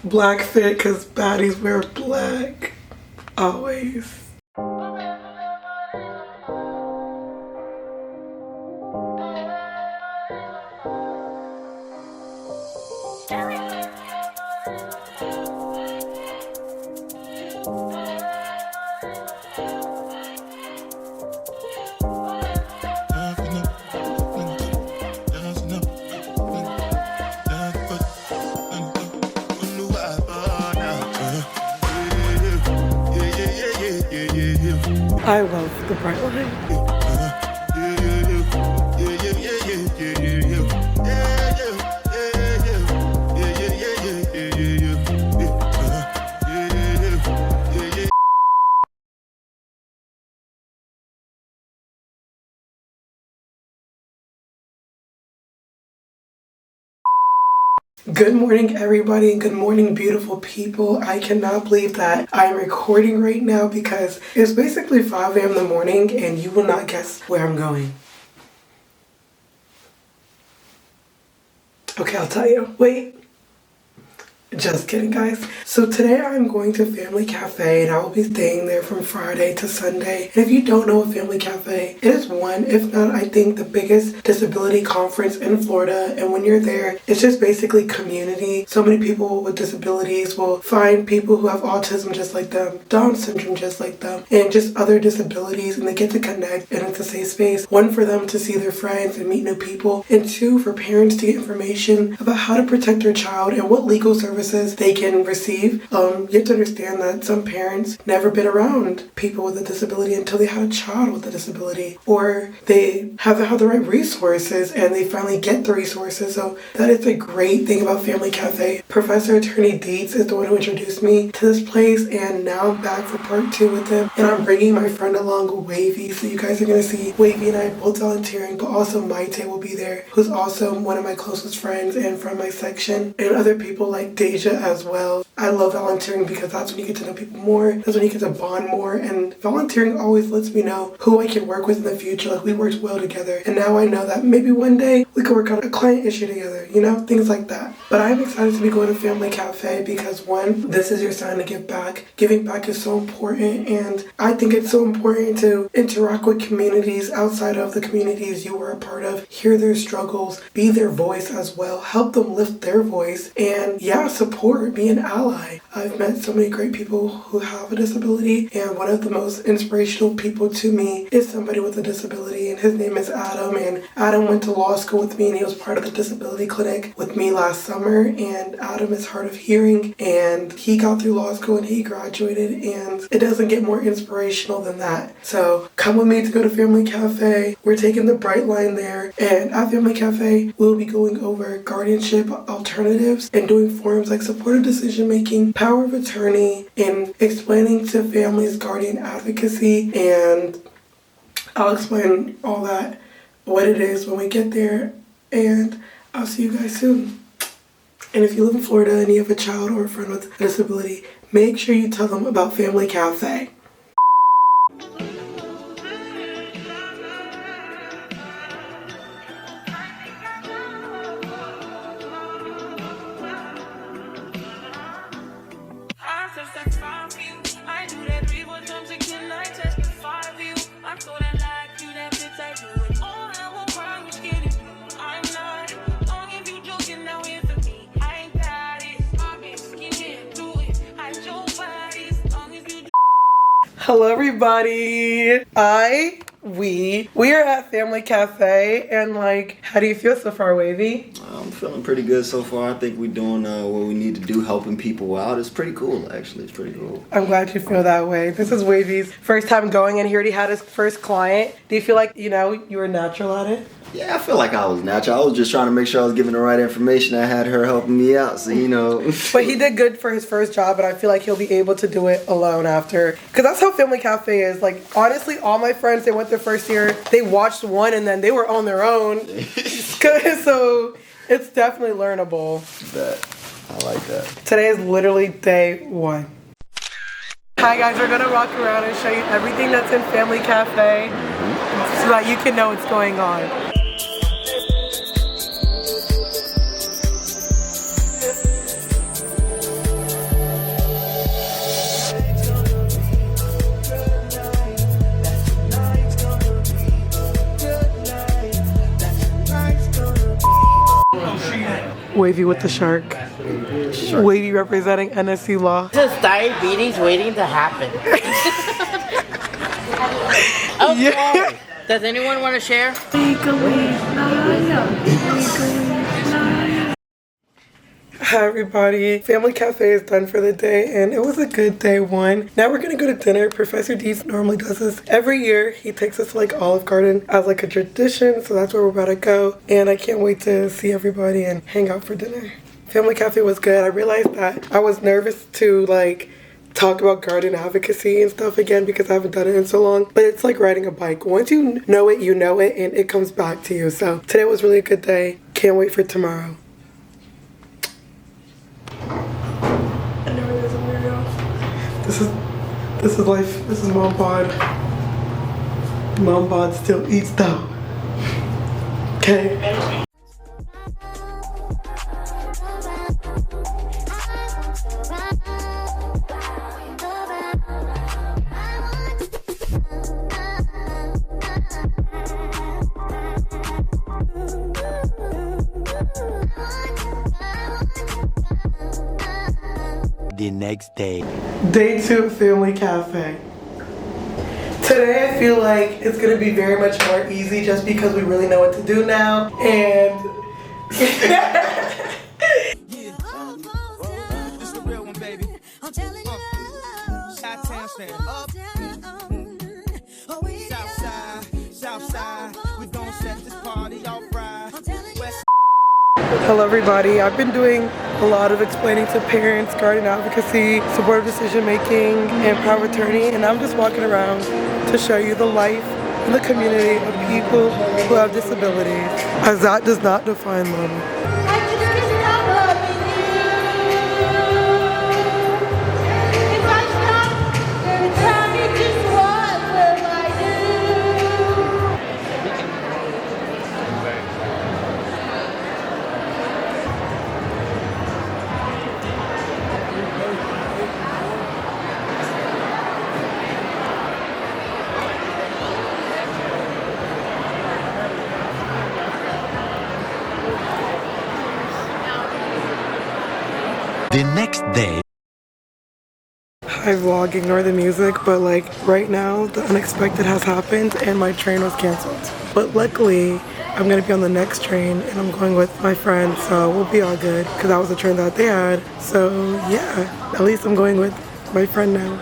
Black fit because baddies wear black. Always. I love the bright line. Good morning, everybody, and good morning, beautiful people. I cannot believe that I'm recording right now because it's basically 5 a.m. in the morning and you will not guess where I'm going. Okay, I'll tell you. Wait. Just kidding, guys. So today I'm going to Family Café and I will be staying there from Friday to Sunday. And if you don't know what Family Café, it is one, if not, I think the biggest disability conference in Florida. And when you're there, it's just basically community. So many people with disabilities will find people who have autism just like them, Down syndrome just like them, and just other disabilities, and they get to connect, and it's a safe space. One, for them to see their friends and meet new people, and two, for parents to get information about how to protect their child and what legal services they can receive. You have to understand that some parents never been around people with a disability until they had a child with a disability, or they haven't had the right resources and they finally get the resources. So that is a great thing about Family Cafe. Professor Attorney Dietz is the one who introduced me to this place, and now I'm back for part 2 with him, and I'm bringing my friend along, Wavy. So you guys are going to see Wavy and I both volunteering, but also Maite will be there, who's also one of my closest friends and from my section, and other people like Deja as well. I love volunteering because that's when you get to know people more, that's when you get to bond more, and volunteering always lets me know who I can work with in the future. Like, we worked well together, and now I know that maybe one day we could work on a client issue together, you know, things like that. But I'm excited to be going to Family Cafe because, one, this is your sign to give back. Giving back is so important, and I think it's so important to interact with communities outside of the communities you were a part of, hear their struggles, be their voice as well, help them lift their voice, and yeah, support, be an ally. I've met so many great people who have a disability, and one of the most inspirational people to me is somebody with a disability, and his name is Adam. And Adam went to law school with me, and he was part of the disability clinic with me last summer. And Adam is hard of hearing, and he got through law school and he graduated, and it doesn't get more inspirational than that. So come with me to go to Family Cafe. We're taking the Bright Line there, and at Family Cafe we'll be going over guardianship alternatives and doing forums like supportive decision making, power of attorney, and explaining to families guardian advocacy. And I'll explain all that, what it is, when we get there, and I'll see you guys soon. And if you live in Florida and you have a child or a friend with a disability, make sure you tell them about Family Cafe. Hello everybody. We are at Family Cafe, and like, how do you feel so far, Wavy? I'm feeling pretty good so far. I think we're doing what we need to do, helping people out. It's pretty cool, actually. It's pretty cool. I'm glad you feel that way. This is Wavy's first time going, and he already had his first client. Do you feel like, you were natural at it? Yeah, I feel like I was natural. I was just trying to make sure I was giving the right information. I had her helping me out, so But he did good for his first job, and I feel like he'll be able to do it alone after. Because that's how Family Cafe is. Like, honestly, all my friends, they went their first year, they watched one, and then they were on their own. So it's definitely learnable. I like that. Today is literally day 1. Hi guys, we're gonna walk around and show you everything that's in Family Cafe so that you can know what's going on. Wavy with the shark. Wavy representing NSC law. Just diabetes waiting to happen. Okay. Yeah. Does anyone want to share? Hi everybody, Family Cafe is done for the day and it was a good day one. Now we're gonna go to dinner. Professor Deeds normally does this every year. He takes us to like Olive Garden as like a tradition, so that's where we're about to go. And I can't wait to see everybody and hang out for dinner. Family Cafe was good. I realized that I was nervous to like talk about garden advocacy and stuff again because I haven't done it in so long, but it's like riding a bike. Once you know it and it comes back to you. So today was really a good day. Can't wait for tomorrow. This is life. This is Mom Bod. Mom Bod still eats though. Okay. The next day. Day 2 of Family Cafe. Today I feel like it's gonna be very much more easy just because we really know what to do now and Hello everybody, I've been doing a lot of explaining to parents, guardian advocacy, supportive decision making, and power of attorney, and I'm just walking around to show you the life and the community of people who have disabilities, as that does not define them. The next day. Hi vlog, ignore the music, but like right now the unexpected has happened and my train was canceled. But luckily I'm gonna be on the next train and I'm going with my friend, so we'll be all good because that was the train that they had. So yeah, at least I'm going with my friend now.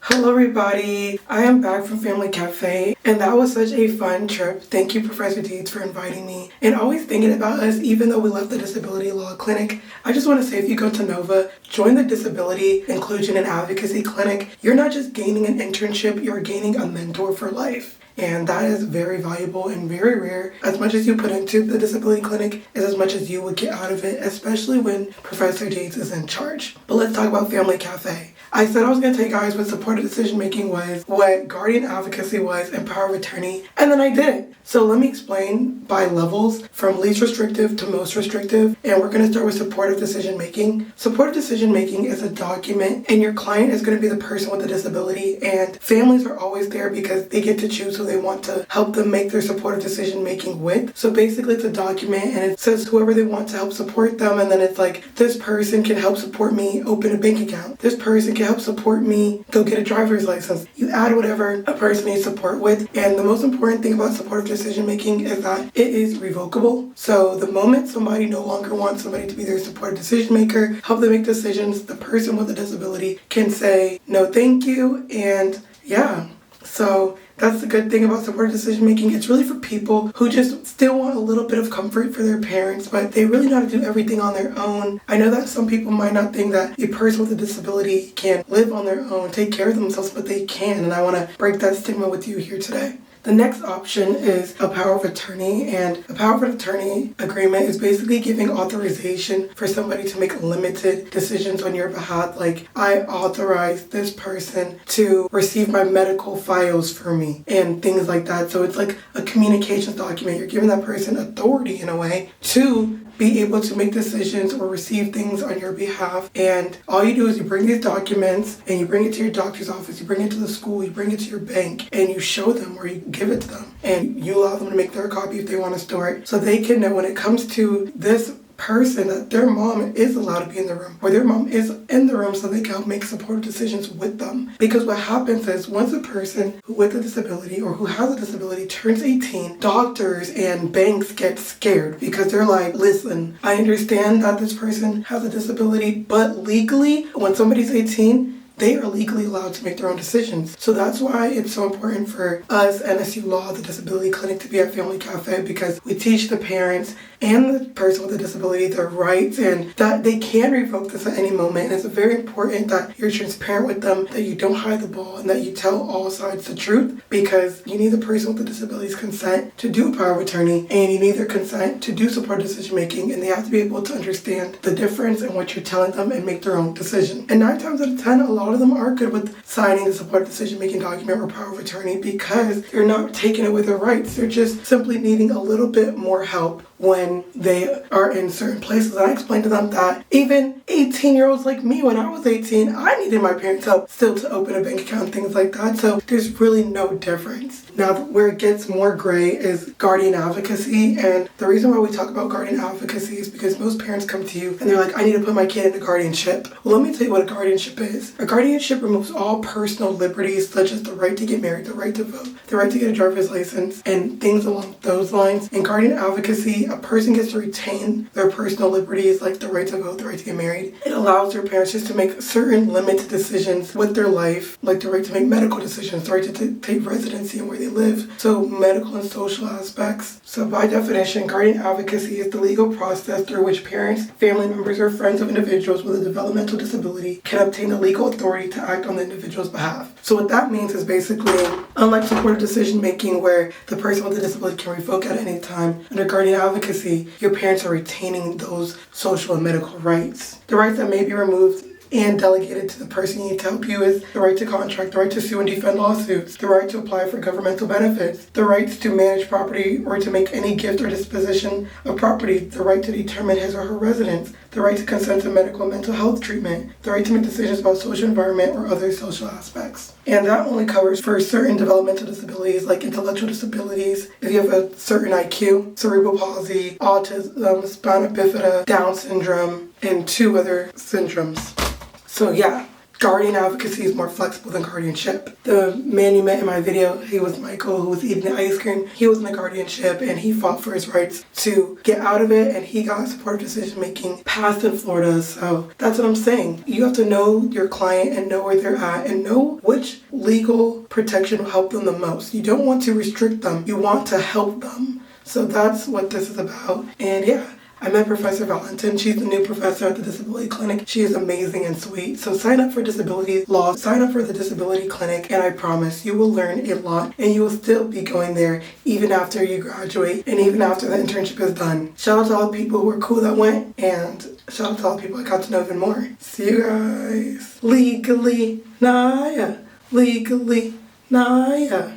Hello everybody, I am back from Family Cafe and that was such a fun trip. Thank you Professor Deeds for inviting me and always thinking about us even though we left the disability law clinic. I just want to say if you go to Nova, join the Disability Inclusion and Advocacy Clinic. You're not just gaining an internship, you're gaining a mentor for life. And that is very valuable and very rare. As much as you put into the disability clinic is as much as you would get out of it, especially when Professor Deeds is in charge. But let's talk about Family Cafe. I said I was going to tell you guys what supportive decision making was, what guardian advocacy was, and power of attorney, and then I didn't. So let me explain by levels from least restrictive to most restrictive, and we're going to start with supportive decision making. Supportive decision making is a document, and your client is going to be the person with a disability, and families are always there because they get to choose who they want to help them make their supportive decision making with. So basically it's a document and it says whoever they want to help support them, and then it's like, this person can help support me open a bank account. This person can help support me go get a driver's license. You add whatever a person needs support with, and the most important thing about supportive decision making is that it is revocable. So the moment somebody no longer wants somebody to be their supportive decision maker, help them make decisions, the person with a disability can say no thank you, and yeah. So that's the good thing about supportive decision making. It's really for people who just still want a little bit of comfort for their parents, but they really know how to do everything on their own. I know that some people might not think that a person with a disability can live on their own, take care of themselves, but they can, and I want to break that stigma with you here today. The next option is a power of attorney, and a power of attorney agreement is basically giving authorization for somebody to make limited decisions on your behalf. Like, I authorize this person to receive my medical files for me and things like that. So it's like a communications document. You're giving that person authority in a way to be able to make decisions or receive things on your behalf. And all you do is you bring these documents and you bring it to your doctor's office, you bring it to the school, you bring it to your bank, and you show them or you give it to them. And you allow them to make their copy if they want to store it, so they can know when it comes to this person that their mom is allowed to be in the room, or their mom is in the room, so they can help make supportive decisions with them. Because what happens is once a person who with a disability or who has a disability turns 18, doctors and banks get scared because they're like, listen, I understand that this person has a disability, but legally, when somebody's 18, they are legally allowed to make their own decisions. So that's why it's so important for us, NSU Law, the Disability Clinic, to be at Family Café, because we teach the parents and the person with a disability their rights and that they can revoke this at any moment. And it's very important that you're transparent with them, that you don't hide the ball, and that you tell all sides the truth, because you need the person with the disability's consent to do a power of attorney, and you need their consent to do supported decision making, and they have to be able to understand the difference in what you're telling them and make their own decision. And 9 times out of 10, a lot of them are good with signing the supported decision making document or power of attorney because they're not taking it with their rights. They're just simply needing a little bit more help when they are in certain places. And I explained to them that even 18-year-olds like me, when I was 18, I needed my parents' help still to open a bank account, things like that. So there's really no difference. Now, where it gets more gray is guardian advocacy. And the reason why we talk about guardian advocacy is because most parents come to you and they're like, I need to put my kid into guardianship. Well, let me tell you what a guardianship is. A guardianship removes all personal liberties, such as the right to get married, the right to vote, the right to get a driver's license, and things along those lines. In guardian advocacy, a person gets to retain their personal liberties, like the right to vote, the right to get married. It allows their parents just to make certain limited decisions with their life, like the right to make medical decisions, the right to take residency and where they live, so medical and social aspects. So by definition, guardian advocacy is the legal process through which parents, family members, or friends of individuals with a developmental disability can obtain the legal authority to act on the individual's behalf. So what that means is basically, unlike supported decision making where the person with a disability can revoke at any time, under guardian advocacy, your parents are retaining those social and medical rights. The rights that may be removed and delegated to the person you need to help you is the right to contract, the right to sue and defend lawsuits, the right to apply for governmental benefits, the rights to manage property or to make any gift or disposition of property, the right to determine his or her residence, the right to consent to medical and mental health treatment, the right to make decisions about social environment or other social aspects. And that only covers for certain developmental disabilities like intellectual disabilities, if you have a certain IQ, cerebral palsy, autism, spina bifida, Down syndrome, and 2 other syndromes. So yeah, guardian advocacy is more flexible than guardianship. The man you met in my video, he was Michael, who was eating the ice cream. He was in the guardianship and he fought for his rights to get out of it, and he got supportive decision making passed in Florida. So that's what I'm saying. You have to know your client and know where they're at and know which legal protection will help them the most. You don't want to restrict them. You want to help them. So that's what this is about. And yeah, I met Professor Valentin. She's the new professor at the Disability Clinic. She is amazing and sweet. So sign up for disability law, sign up for the Disability Clinic, and I promise you will learn a lot and you will still be going there even after you graduate and even after the internship is done. Shout out to all the people who were cool that went, and shout out to all the people I got to know even more. See you guys. Legally, Naya. Legally, Naya.